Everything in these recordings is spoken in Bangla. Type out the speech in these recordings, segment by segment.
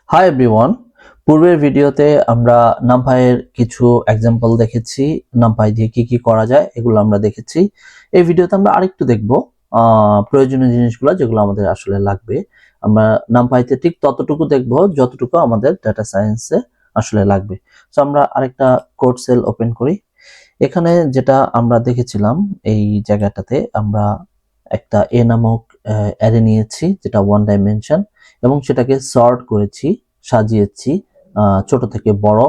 Hi everyone. পূর্বের ভিডিওতে আমরা নামপাইয়ের কিছু এক্সাম্পল দেখেছি, নামপাই দিয়ে কি কি করা যায় এগুলো আমরা দেখেছি। এই ভিডিওতে আমরা আরেকটু দেখব প্রয়োজনীয় জিনিসগুলো যেগুলো আমাদের আসলে লাগবে। আমরা নামপাইতে ঠিক ততটুকু দেখব যতটুকু আমাদের ডাটা সায়েন্সে আসলে লাগবে। তো আমরা আরেকটা কোড সেল ওপেন করি। এখানে যেটা আমরা দেখেছিলাম, এই জায়গাটাতে আমরা একটা এ নামক অ্যারে নিয়েছি যেটা ওয়ান ডাইমেনশন, এবং সেটাকে সর্ট করেছি, সাজিয়েছি ছোট থেকে বড়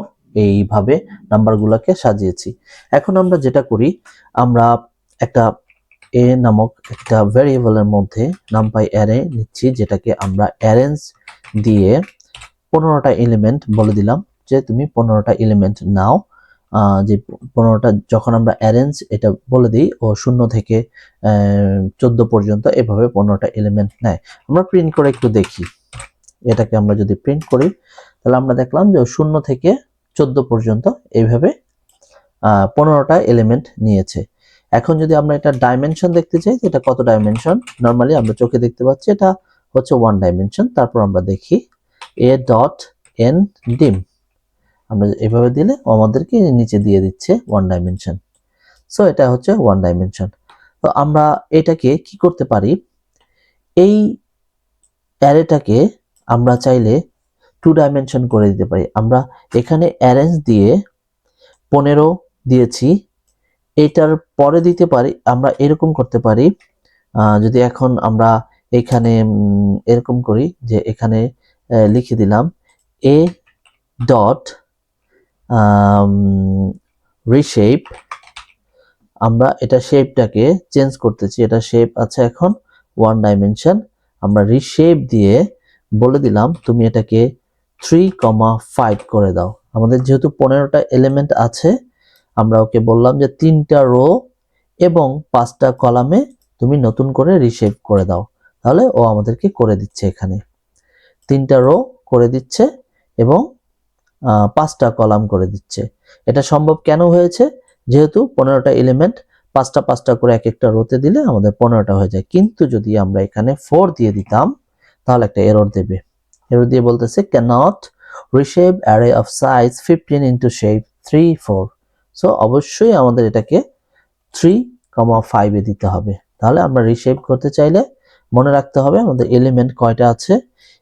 এইভাবে নাম্বারগুলোকে সাজিয়েছি। এখন আমরা যেটা করি, আমরা একটা এ নামক একটা ভ্যারিয়েবলের মধ্যে নামপাই অ্যারে নিচ্ছি, যেটাকে আমরা অ্যারেঞ্জ দিয়ে 15টা এলিমেন্ট বলে দিলাম যে তুমি 15টা এলিমেন্ট নাও। যে 15টা যখন আমরা অ্যারেঞ্জ এটা বলে দিই, ও 0 থেকে 14 পর্যন্ত এভাবে 15টা এলিমেন্ট নেয়। আমরা প্রিন্ট করে একটু দেখি। এটাকে আমরা যদি প্রিন্ট করি তাহলে আমরা দেখলাম যে 0 থেকে 14 পর্যন্ত এইভাবে 15টা এলিমেন্ট নিয়েছে। এখন যদি আমরা এটা ডাইমেনশন দেখতে চাই, এটা কত ডাইমেনশন, নরমালি আমরা চোখে দেখতে পাচ্ছি এটা হচ্ছে ওয়ান ডাইমেনশন। তারপর আমরা দেখি এ ডট এন ডিম, আমরা এভাবে দিলে আমাদেরকে নিচে দিয়ে দিচ্ছে ওয়ান ডাইমেনশন। সো এটা হচ্ছে ওয়ান ডাইমেনশন। তো আমরা এটাকে কি করতে পারি, এই অ্যারেটাকে আমরা চাইলে টু ডাইমেনশন করে দিতে পারি। আমরা এখানে অ্যারেঞ্জ দিয়ে 15 দিয়েছি, এটার পরে দিতে পারি আমরা এরকম করতে পারি। যদি এখন আমরা এখানে এরকম করি যে এখানে লিখে দিলাম এ ডট রিশেপ, আমরা এটা শেপটাকে চেঞ্জ করতেছি, এটা শেপ আছে এখন ওয়ান ডাইমেনশন। আমরা রিশেপ দিয়ে বলে দিলাম তুমি এটাকে 3,5 করে দাও। আমাদের যেহেতু 15টা এলিমেন্ট আছে, আমরা ওকে বললাম যে 3টা রো এবং 5টা কলামে তুমি নতুন করে রিশেপ করে দাও। তাহলে ও আমাদেরকে করে দিচ্ছে, এখানে 3টা রো করে দিচ্ছে এবং 5টা কলাম করে দিচ্ছে। এটা সম্ভব কেন হয়েছে, যেহেতু 15টা এলিমেন্ট 5টা 5টা করে এক একটা রোতে দিলে আমাদের 15টা হয়ে যায়। কিন্তু যদি আমরা এখানে 4 দিয়ে দিতাম তাহলে একটা এরর দেবে। এরর দিয়ে বলতেছে cannot reshape array of size 15 into shape 3 4। So অবশ্যই আমাদের এটাকে 3,5 এ দিতে হবে। তাহলে আমরা রিশেপ করতে চাইলে মনে রাখতে হবে আমাদের এলিমেন্ট কয়টা আছে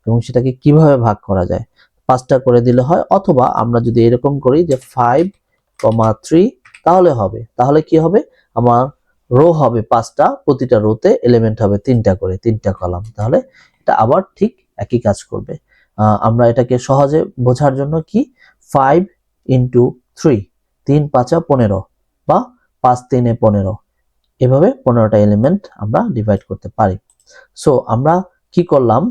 এবং সেটাকে কিভাবে ভাগ করা যায়। 5টা করে দিলে হয়, অথবা আমরা যদি এরকম করি যে 5,3 তাহলে হবে। তাহলে কি হবে, আমার রো হবে 5টা, প্রতিটা রোতে এলিমেন্ট হবে 3টা করে, 3টা কলাম। তাহলে এটা আবার ঠিক একই কাজ করবে। আমরা এটাকে সহজে বোঝার জন্য কি 5 ইন্টু 3, 3 5 15 বা 5 3 15, এভাবে 15টা এলিমেন্ট আমরা ডিভাইড করতে পারি। সো আমরা কি করলাম,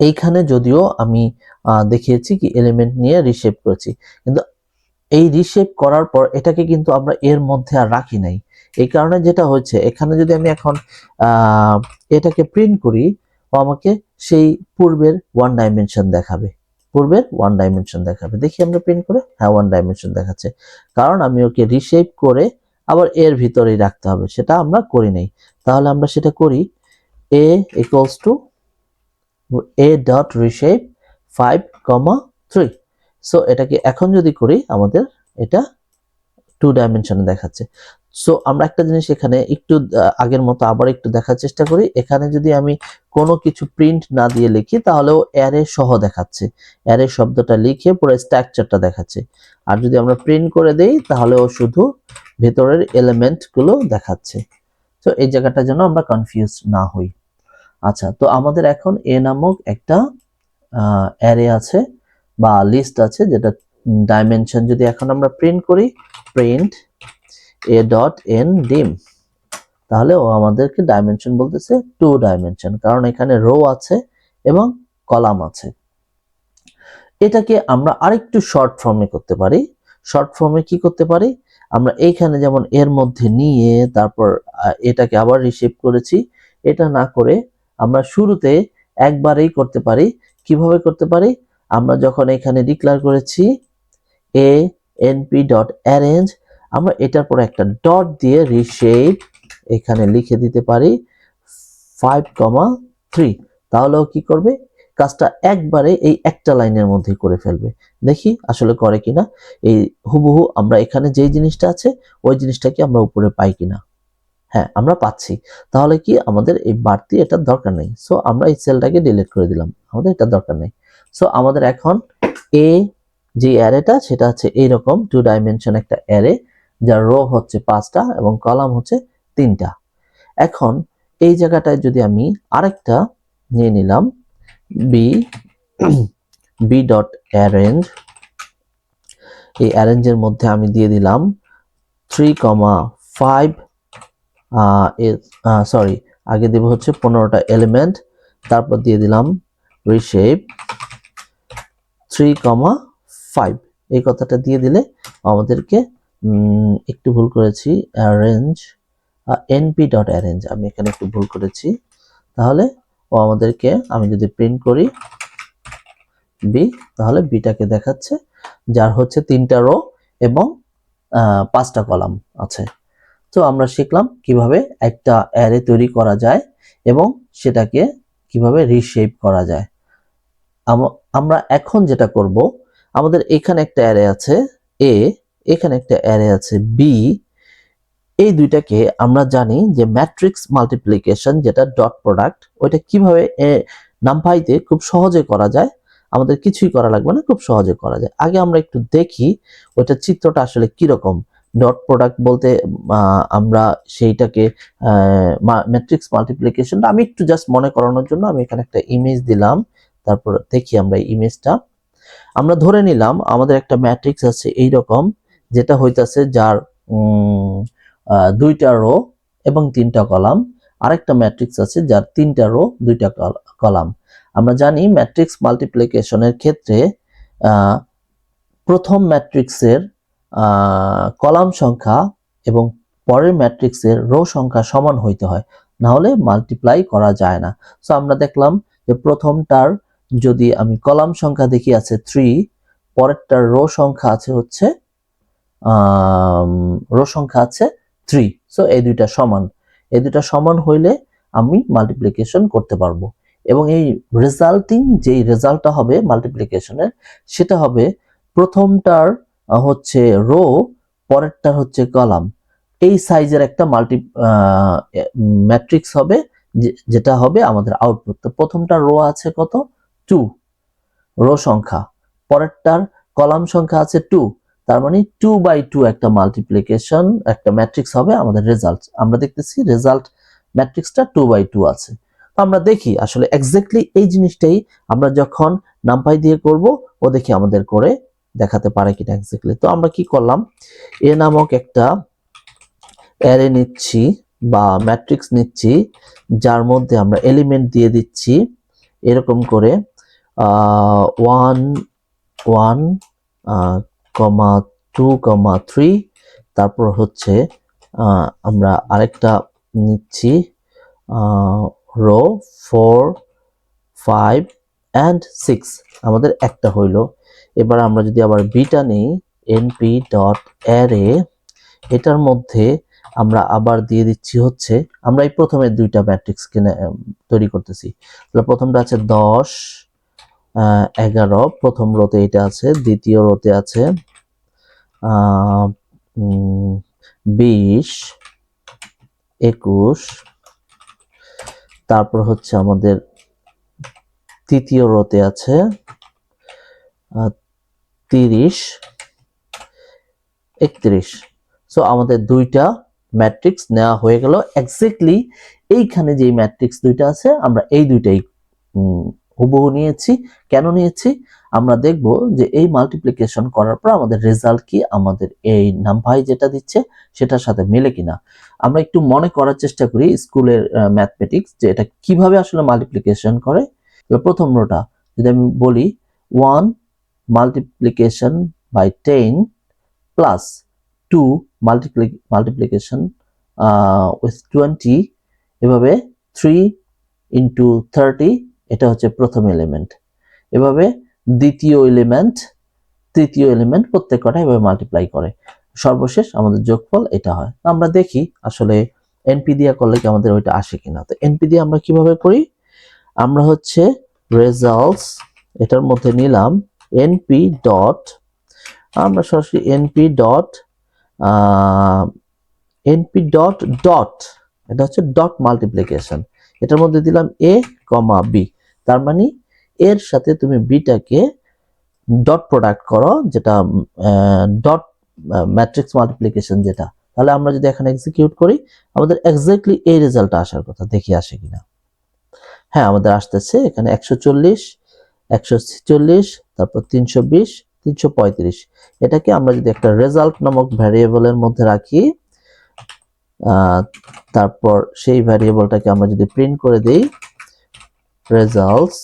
এইখানে যদিও আমি দেখিয়েছি কি এলিমেন্ট নিয়ে রিশেপ করেছি, কিন্তু এই রিশেপ করার পর এটাকে কিন্তু আমরা এর মধ্যে আর রাখি নাই। এই কারণে যেটা হচ্ছে, এখানে যদি আমি এখন এটাকে প্রিন্ট করি, ও আমাকে সেই পূর্বের ওয়ান ডাইমেনশন দেখাবে, পূর্বের ওয়ান ডাইমেনশন দেখাবে। দেখি আমরা প্রিন্ট করে, হ্যাঁ ওয়ান ডাইমেনশন দেখাচ্ছে, কারণ আমি ওকে রিশেপ করে আবার এর ভিতরেই রাখতে হবে, সেটা আমরা করি নাই। তাহলে আমরা সেটা করি, a equals to a dot reshape 5,3। So এটাকে এখন যদি করি আমাদের এটা টু ডাইমেনশনে দেখাচ্ছে। সো আমরা একটা জিনিস এখানে একটু আগের মতো আবার একটু দেখার চেষ্টা করি। এখানে যদি আমি কোনো কিছু প্রিন্ট না দিয়ে লিখি তাহলেও অ্যারে সহ দেখাচ্ছে, অ্যারে শব্দটা লিখে পুরো স্ট্রাকচারটা দেখাচ্ছে। আর যদি আমরা প্রিন্ট করে দেই তাহলেও শুধু ভেতরের এলিমেন্ট গুলো দেখাচ্ছে। তো এই জায়গাটা যেন আমরা কনফিউজ না হই। আচ্ছা, তো আমাদের এখন এ নামক একটা অ্যারে আছে বা লিস্ট আছে, যেটা ডাইমেনশন যদি এখন আমরা প্রিন্ট করি, প্রিন্ট এ ডট এন ডিম, তাহলে ও আমাদেরকে ডাইমেনশন বলতেছে টু ডাইমেনশন, কারণ এখানে রো আছে এবং কলাম আছে। এটাকে আমরা আরেকটু শর্ট ফর্মে করতে পারি। শর্ট ফর্মে কি করতে পারি, আমরা এইখানে যেমন এর মধ্যে নিয়ে তারপর এটাকে আবার রিশেপ করেছি, এটা না করে আমরা শুরুতে একবারেই করতে পারি। কিভাবে করতে পারি, আমরা যখন এখানে ডিক্লেয়ার করেছি এ এনপি ডট অ্যারেঞ্জ, আমরা এটার পরে একটা ডট দিয়ে রিশেপ এখানে লিখে দিতে পারি 5,3। তাহলেও কি করবে, কাজটা একবারে এই একটা লাইনের মধ্যে করে ফেলবে। দেখি আসলে করে কিনা। এই হুবহু আমরা এখানে যেই জিনিসটা আছে ওই জিনিসটাকে আমরা উপরে পাই কিনা। হ্যাঁ, আমরা পাচ্ছি। তাহলে কি আমাদের এই বাড়তি এটার দরকার নেই। সো আমরা এই সেলটাকে ডিলিট করে দিলাম, আমাদের এটা দরকার নেই। সো আমাদের এখন এ যে অ্যারেটা সেটা হচ্ছে এইরকম 2 ডাইমেনশন একটা অ্যারে, যার রো হচ্ছে 5টা এবং কলাম হচ্ছে 3টা। এখন এই জায়গাটায় যদি আমি আরেকটা নিয়ে নিলাম, বি বি ডট অ্যারেঞ্জ, এই অ্যারেঞ্জের মধ্যে আমি দিয়ে দিলাম 3,5, সরি, আগে দেব হচ্ছে 15টা এলিমেন্ট, তারপর দিয়ে দিলাম রিশেপ 3,5। এই কথাটা দিয়ে দিলে আমাদেরকে একটু ভুল করেছি, অ্যারেঞ্জ এনপি ডট অ্যারেঞ্জ, আমি এখানে একটু ভুল করেছি। তাহলে ও আমাদেরকে, আমি যদি প্রিন্ট করি বি, তাহলে বিটাকে দেখাচ্ছে যার হচ্ছে 3টা রো এবং 5টা কলাম আছে। তো আমরা শিখলাম কিভাবে একটা অ্যারে তৈরি করা যায় এবং সেটাকে কিভাবে রিশেপ করা যায়। আমরা এখন যেটা করব, আমাদের এখানে একটা অ্যারে আছে এ, এখানে একটা অ্যারে আছে বি, এই দুইটাকে আমরা জানি যে ম্যাট্রিক্স মাল্টিপ্লিকেশন যেটা ডট প্রোডাক্ট, ওইটা কিভাবে নামপাইতে খুব সহজে করা যায়, আমাদের কিছুই করা লাগবে না, খুব সহজে করা যায়। আগে আমরা একটু দেখি ওইটার চিত্রটা আসলে কিরকম। ডট প্রোডাক্ট বলতে আমরা সেইটাকে ম্যাট্রিক্স মাল্টিপ্লিকেশনটা আমি একটু জাস্ট মনে করানোর জন্য আমি এখানে একটা ইমেজ দিলাম। তারপর দেখি আমরা ইমেজটা, আমরা ধরে নিলাম আমাদের একটা ম্যাট্রিক্স আছে এইরকম, যেটা হইতাছে যার 2টা রো এবং 3টা কলাম। আরেকটা ম্যাট্রিক্স আছে যার 3টা রো 2টা কলাম। আমরা জানি ম্যাট্রিক্স মাল্টিপ্লিকেশনের ক্ষেত্রে প্রথম ম্যাট্রিক্সের কলাম সংখ্যা এবং পরের ম্যাট্রিক্সের রো সংখ্যা সমান হইতে হয়, না হলে মাল্টিপ্লাই করা যায় না। সো আমরা দেখলাম যে প্রথমটার যদি আমি কলাম সংখ্যা দেখি আছে 3, পরেরটার রো সংখ্যা আছে হচ্ছে 3। সো এই দুইটা সমান, এই দুইটা সমান হইলে আমি মাল্টিপ্লিকেশন করতে পারবো এবং এই রেজাল্টিং যেই রেজাল্টটা হবে মাল্টিপ্লিকেশনের, সেটা হবে প্রথমটার হচ্ছে রো, পরেরটার হচ্ছে কলাম, এই সাইজের একটা ম্যাট্রিক্স হবে, যেটা হবে আমাদের আউটপুট। তো প্রথমটার রো আছে কত 2 রো সংখ্যা, পরেরটার কলাম সংখ্যা আছে 2, তার মানে 2/2 একটা মাল্টিপ্লিকেশন একটা ম্যাট্রিক্স হবে আমাদের রেজাল্ট। আমরা দেখতেছি রেজাল্ট ম্যাট্রিক্সটা 2/2 আছে। তো আমরা দেখি আসলে এক্স্যাক্টলি এই জিনিসটাই আমরা যখন নামপাই দিয়ে করব, ও দেখি আমাদের করে দেখাতে পারে কিনা এক্স্যাক্টলি। তো আমরা কি করলাম, এ নামক একটা অ্যারে নিচ্ছি বা ম্যাট্রিক্স নিচ্ছি, যার মধ্যে আমরা এলিমেন্ট দিয়ে দিচ্ছি এরকম করে 1, 1, 2, 3, তারপর হচ্ছে আমরা আরেকটা নিচ্ছি রো 4, 5 and 6, আমাদের একটা হইলো। এবার আমরা যদি আবার বিটা নেই np ডট অ্যারে, এটার মধ্যে আমরা আবার দিয়ে দিচ্ছি হচ্ছে, আমরা এই প্রথমে দুইটা ম্যাট্রিক্স তৈরি করতেছি। তাহলে প্রথমটা আছে 10, 11, প্রথম রোতে এটা আছে, দ্বিতীয় রোতে আছে 20, 21, তারপর হচ্ছে আমাদের তৃতীয় রোতে আছে 30, 31। সো আমাদের দুইটা ম্যাট্রিক্স নেওয়া হয়ে গেল। এক্স্যাক্টলি এইখানে যে ম্যাট্রিক্স দুইটা আছে আমরা এই দুইটাই হুবহু নিয়েছি। কেন নিয়েছি আমরা দেখব যে এই মাল্টিপ্লিকেশন করার পর আমাদের রেজাল্ট কি আমাদের এই নামপাই যেটা দিচ্ছে সেটার সাথে মেলে কিনা। আমরা একটু মনে করার চেষ্টা করি স্কুলের ম্যাথমেটিক্স যে এটা কিভাবে আসলে মাল্টিপ্লিকেশন করে। প্রথম রোটা যদি আমি বলি 1 multiplication by 10 plus 2 multiplication with 20, এভাবে 3 ইন্টু 30, এটা হচ্ছে প্রথম এলিমেন্ট। এভাবে দ্বিতীয় এলিমেন্ট, তৃতীয় এলিমেন্ট প্রত্যেকটা এভাবে মাল্টিপ্লাই করে, সর্বশেষ আমাদের যোগফল এটা হয়। আমরা দেখি আসলে এনপি দিয়ে করলে কি আমাদের ওইটা আসে কিনা। তো এনপি দিয়ে আমরা কিভাবে করি, আমরা হচ্ছে রেজাল্টস এটার মধ্যে নিলাম এনপি ডট, আমরা সরাসরি এনপি ডট ডট, এটা হচ্ছে ডট মাল্টিপ্লিকেশন, এটার মধ্যে দিলাম এ কমা বি, তার মানে এর সাথে তুমি বিটাকে ডট প্রোডাক্ট করো, যেটা ডট ম্যাট্রিক্স মাল্টিপ্লিকেশন যেটা। তাহলে আমরা যদি এখানে এক্সিকিউট করি আমাদের এক্স্যাক্টলি এই রেজাল্টটা আসার কথা, দেখি আসে কিনা। হ্যাঁ, আমাদের আসতেছে এখানে 140, 146, তারপর 320, 335। এটাকে আমরা যদি একটা রেজাল্ট নামক ভ্যারিয়েবলের মধ্যে রাখি, তারপর সেই ভ্যারিয়েবলটাকে আমরা যদি প্রিন্ট করে দেই রেজাল্টস,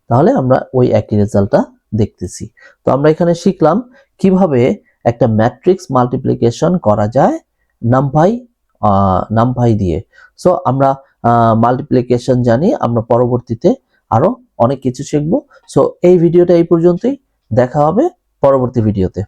তাহলে আমরা ওই একই রেজাল্টটা দেখতেছি। তো আমরা এখানে শিখলাম কিভাবে একটা ম্যাট্রিক্স মাল্টিপ্লিকেশন করা যায় নামভাই দিয়ে। সো আমরা মাল্টিপ্লিকেশন জানি, আমরা পরবর্তীতে আরো অনেক কিছু শিখবো। সো এই ভিডিওটা এই পর্যন্তই, দেখা হবে পরবর্তী ভিডিওতে।